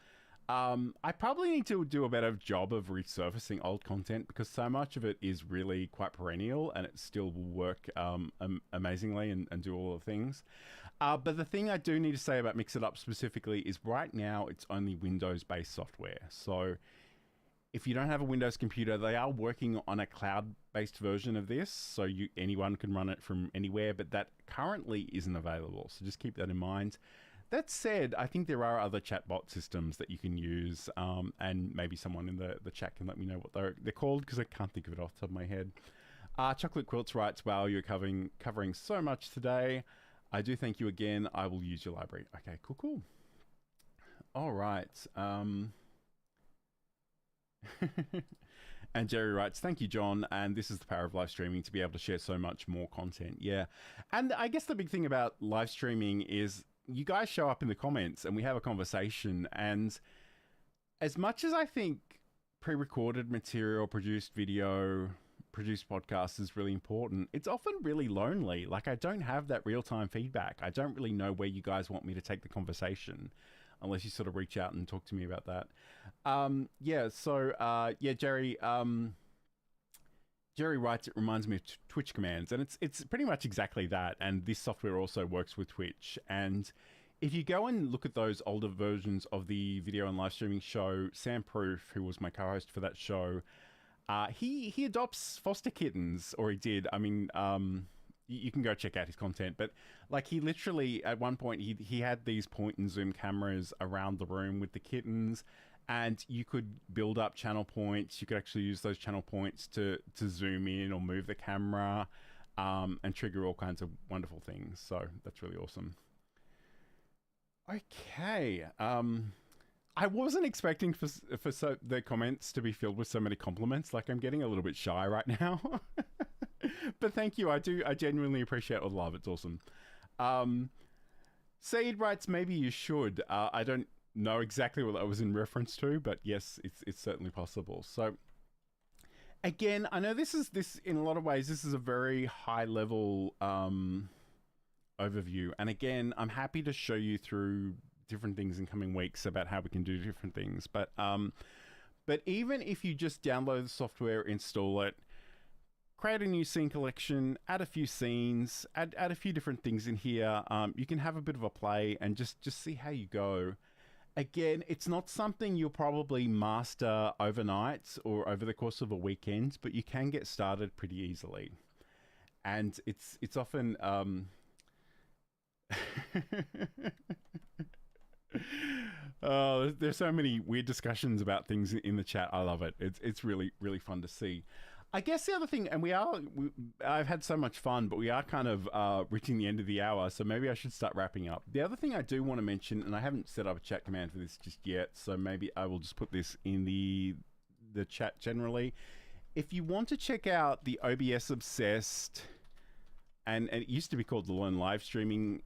I probably need to do a better job of resurfacing old content because so much of it is really quite perennial and it still will work amazingly and do all the things. But the thing I do need to say about Mix It Up specifically is right now it's only Windows-based software. So if you don't have a Windows computer, they are working on a cloud-based version of this, so anyone can run it from anywhere, but that currently isn't available. So just keep that in mind. That said, I think there are other chatbot systems that you can use, and maybe someone in the chat can let me know what they're called because I can't think of it off the top of my head. Chocolate Quilts writes, wow, you're covering so much today. I do thank you again. I will use your library. Okay, cool. All right. And Jerry writes, thank you, John. And this is the power of live streaming to be able to share so much more content. Yeah. And I guess the big thing about live streaming is you guys show up in the comments and we have a conversation. And as much as I think pre-recorded material, produced video, produced podcast is really important, it's often really lonely. Like, I don't have that real-time feedback. I don't really know where you guys want me to take the conversation unless you sort of reach out and talk to me about that. Yeah, so yeah, Jerry writes, it reminds me of Twitch commands, and it's pretty much exactly that. And this software also works with Twitch. And if you go and look at those older versions of the video and live streaming show, Sam Proof, who was my co-host for that show, he adopts foster kittens, or he did. I mean, you can go check out his content, but like, he literally at one point he had these point and zoom cameras around the room with the kittens, and you could build up channel points. You could actually use those channel points to zoom in or move the camera, and trigger all kinds of wonderful things. So that's really awesome. Okay. I wasn't expecting for the comments to be filled with so many compliments. Like, I'm getting a little bit shy right now. But thank you. I genuinely appreciate all the love. It's awesome. Saeed writes, maybe you should. I don't know exactly what that was in reference to, but yes, it's certainly possible. So again, I know this in a lot of ways, this is a very high level overview. And again, I'm happy to show you through different things in coming weeks about how we can do different things. But even if you just download the software, install it, create a new scene collection, add a few scenes, add a few different things in here, you can have a bit of a play and just see how you go. Again, it's not something you'll probably master overnight or over the course of a weekend, but you can get started pretty easily. And it's often oh, there's so many weird discussions about things in the chat. I love it. It's really, really fun to see. I guess the other thing, and I've had so much fun, but we are kind of reaching the end of the hour, so maybe I should start wrapping up. The other thing I do want to mention, and I haven't set up a chat command for this just yet, so maybe I will just put this in the chat generally. If you want to check out the OBS Obsessed, and it used to be called the Learn Livestreaming,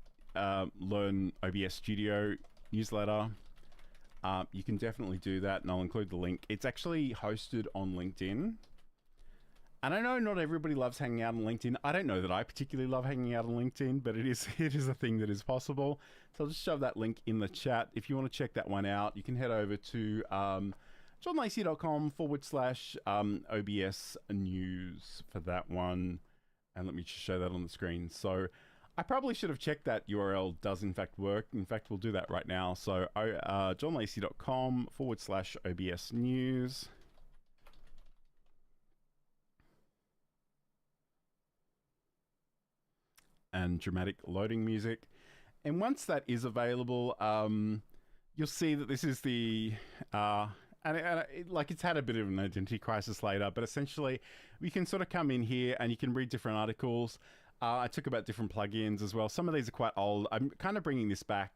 Learn OBS Studio newsletter, you can definitely do that, and I'll include the link. It's actually hosted on LinkedIn. And I know not everybody loves hanging out on LinkedIn. I don't know that I particularly love hanging out on LinkedIn, but it is a thing that is possible. So I'll just shove that link in the chat. If you want to check that one out, you can head over to johnlacey.com/OBS news for that one. And let me just show that on the screen. So I probably should have checked that URL does in fact work. In fact, we'll do that right now. So johnlacey.com/OBS news. And dramatic loading music. And once that is available, you'll see that this is the, like it's had a bit of an identity crisis later, but essentially we can sort of come in here and you can read different articles. I took about different plugins as well. Some of these are quite old. I'm kind of bringing this back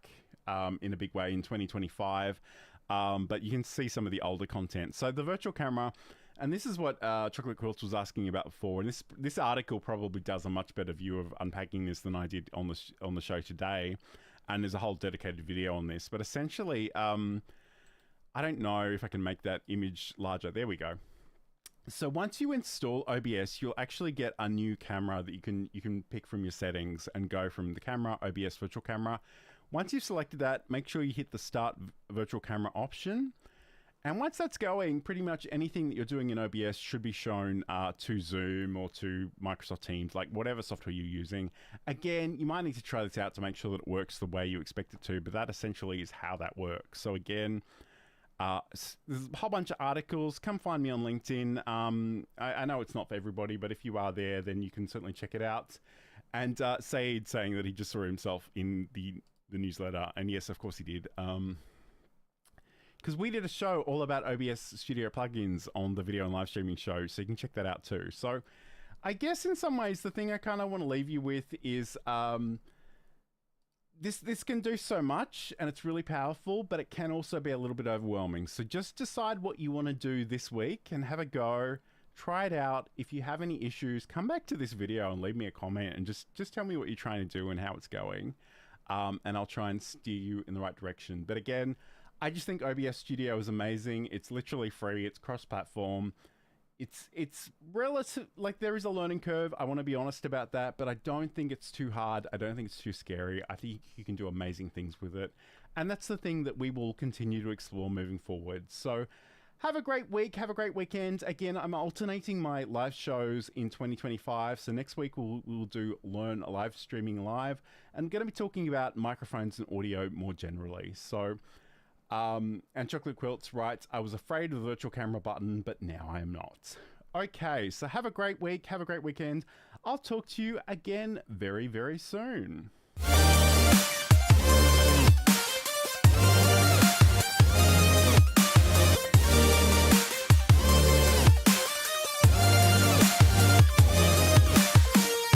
in a big way in 2025, but you can see some of the older content. So the virtual camera, and this is what Chocolate Quilts was asking about before, and this article probably does a much better view of unpacking this than I did on the show today, and there's a whole dedicated video on this. But essentially, I don't know if I can make that image larger. There we go. So once you install OBS, you'll actually get a new camera that you can pick from your settings and go from the camera, OBS virtual camera. Once you've selected that, make sure you hit the start virtual camera option. And once that's going, pretty much anything that you're doing in OBS should be shown to Zoom or to Microsoft Teams, like whatever software you're using. Again, you might need to try this out to make sure that it works the way you expect it to, but that essentially is how that works. So again, there's a whole bunch of articles. Come find me on LinkedIn. I know it's not for everybody, but if you are there, then you can certainly check it out. And Saeed saying that he just saw himself in the newsletter, and yes, of course he did. Because we did a show all about OBS Studio plugins on the video and live streaming show, so you can check that out too. So I guess in some ways, the thing I kind of want to leave you with is this can do so much, and it's really powerful, but it can also be a little bit overwhelming. So just decide what you want to do this week and have a go. Try it out. If you have any issues, come back to this video and leave me a comment and just tell me what you're trying to do and how it's going. And I'll try and steer you in the right direction. But again, I just think OBS Studio is amazing. It's literally free. It's cross-platform. It's relative, like there is a learning curve. I want to be honest about that, but I don't think it's too hard. I don't think it's too scary. I think you can do amazing things with it. And that's the thing that we will continue to explore moving forward. So have a great week. Have a great weekend. Again, I'm alternating my live shows in 2025. So next week we'll do Learn Live Streaming Live. And I'm going to be talking about microphones and audio more generally. So and Chocolate Quilts writes, I was afraid of the virtual camera button, but now I am not. Okay, so have a great week. Have a great weekend. I'll talk to you again very, very soon.